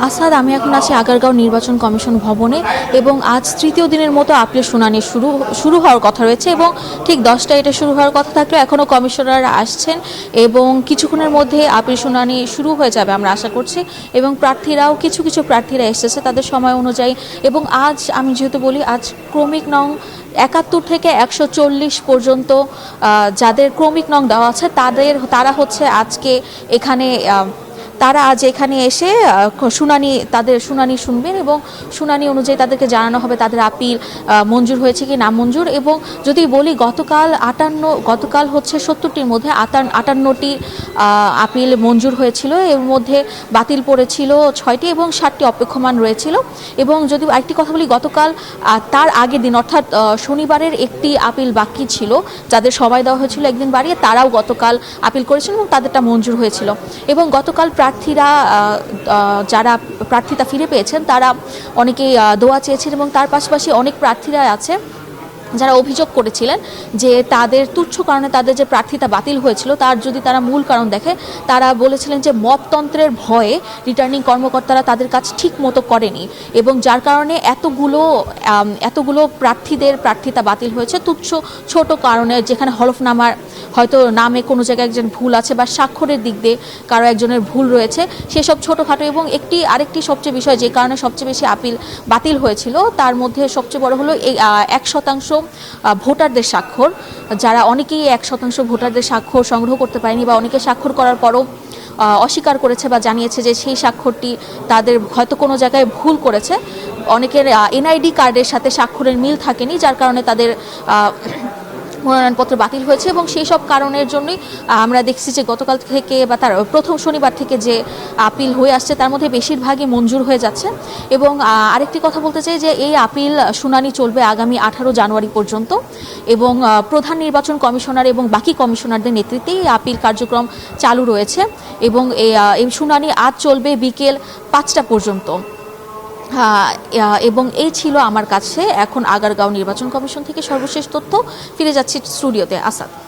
আসাদ, আমি এখন আছি আগারগাঁও নির্বাচন কমিশন ভবনে এবং আজ তৃতীয় দিনের মতো আপিল শুনানি শুরু হওয়ার কথা রয়েছে এবং ঠিক 10টায় এটা শুরু হওয়ার কথা থাকলেও এখনও কমিশনাররা আসছেন এবং কিছুক্ষণের মধ্যে আপিল শুনানি শুরু হয়ে যাবে আমরা আশা করছি। এবং প্রার্থীরাও কিছু প্রার্থীরা এসেছে তাদের সময় অনুযায়ী। এবং আজ আমি যেহেতু বলি, আজ ক্রমিক নং 71 থেকে 140 পর্যন্ত যাদের ক্রমিক নং দেওয়া আছে তারা হচ্ছে আজকে এখানে তারা আজ এখানে এসে তাদের শুনানি শুনবেন এবং শুনানি অনুযায়ী তাদেরকে জানানো হবে তাদের আপিল মঞ্জুর হয়েছে কি না মঞ্জুর। এবং যদি বলি গতকাল হচ্ছে 70টির মধ্যে 58টি আপিল মঞ্জুর হয়েছিল, এর মধ্যে বাতিল পড়েছিল 6টি এবং 7টি অপেক্ষমান রয়েছিল। এবং যদি আরেকটি কথা বলি, গতকাল তার আগের দিন অর্থাৎ শনিবারের একটি আপিল বাকি ছিল, যাদের সময় দেওয়া হয়েছিল একদিন বাড়িয়ে, তারাও গতকাল আপিল করেছিলেন এবং তাদেরটা মঞ্জুর হয়েছিল। এবং গতকাল যারা প্রার্থিতা ফিরে পেয়েছেন তারা অনেকেই দোয়া চেয়েছেন এবং তার পাশাপাশি অনেক প্রার্থীরা আছে যারা অভিযোগ করেছিলেন যে তাদের তুচ্ছ কারণে তাদের যে প্রার্থিতা বাতিল হয়েছিল তার যদি তারা মূল কারণ দেখে, তারা বলেছিলেন যে মততন্ত্রের ভয়ে রিটার্নিং কর্মকর্তারা তাদের কাজ ঠিক মতো করেনি এবং যার কারণে এতগুলো প্রার্থীদের প্রার্থিতা বাতিল হয়েছে তুচ্ছ ছোট কারণে, যেখানে হলফনামার হয়তো নামে কোনো জায়গায় একজন ভুল আছে বা স্বাক্ষরের দিক দিয়ে কারো একজনের ভুল রয়েছে, সেসব ছোটোখাটো। এবং আরেকটি সবচেয়ে বিষয় যে কারণে সবচেয়ে বেশি আপিল বাতিল হয়েছিল তার মধ্যে সবচেয়ে বড় হলো এই 1% ভোটারদের স্বাক্ষর, যারা অনেকেই 1% ভোটারদের স্বাক্ষর সংগ্রহ করতে পারেনি বা অনেকে স্বাক্ষর করার পরও অস্বীকার করেছে বা জানিয়েছে যে সেই স্বাক্ষরটি তাদের হয়তো কোনো জায়গায় ভুল করেছে। অনেকের এনআইডি কার্ডের সাথে স্বাক্ষরের মিল থাকেনি, যার কারণে তাদের মনোনয়নপত্র বাতিল হয়েছে। এবং সেই সব কারণের জন্যই আমরা দেখছি যে গতকাল থেকে বা তার প্রথম শনিবার থেকে যে আপিল হয়ে আসছে তার মধ্যে বেশিরভাগই মঞ্জুর হয়ে যাচ্ছে। এবং আরেকটি কথা বলতে চাই যে এই আপিল শুনানি চলবে আগামী 18 জানুয়ারি পর্যন্ত এবং প্রধান নির্বাচন কমিশনার এবং বাকি কমিশনারদের নেতৃত্বে এই আপিল কার্যক্রম চালু রয়েছে। এবং এই শুনানি আজ চলবে বিকেল 5টা পর্যন্ত। এবং এই ছিল আমার কাছে এখন আগারগাঁও নির্বাচন কমিশন থেকে সর্বশেষ তথ্য। ফিরে যাচ্ছি স্টুডিওতে। আসাদ।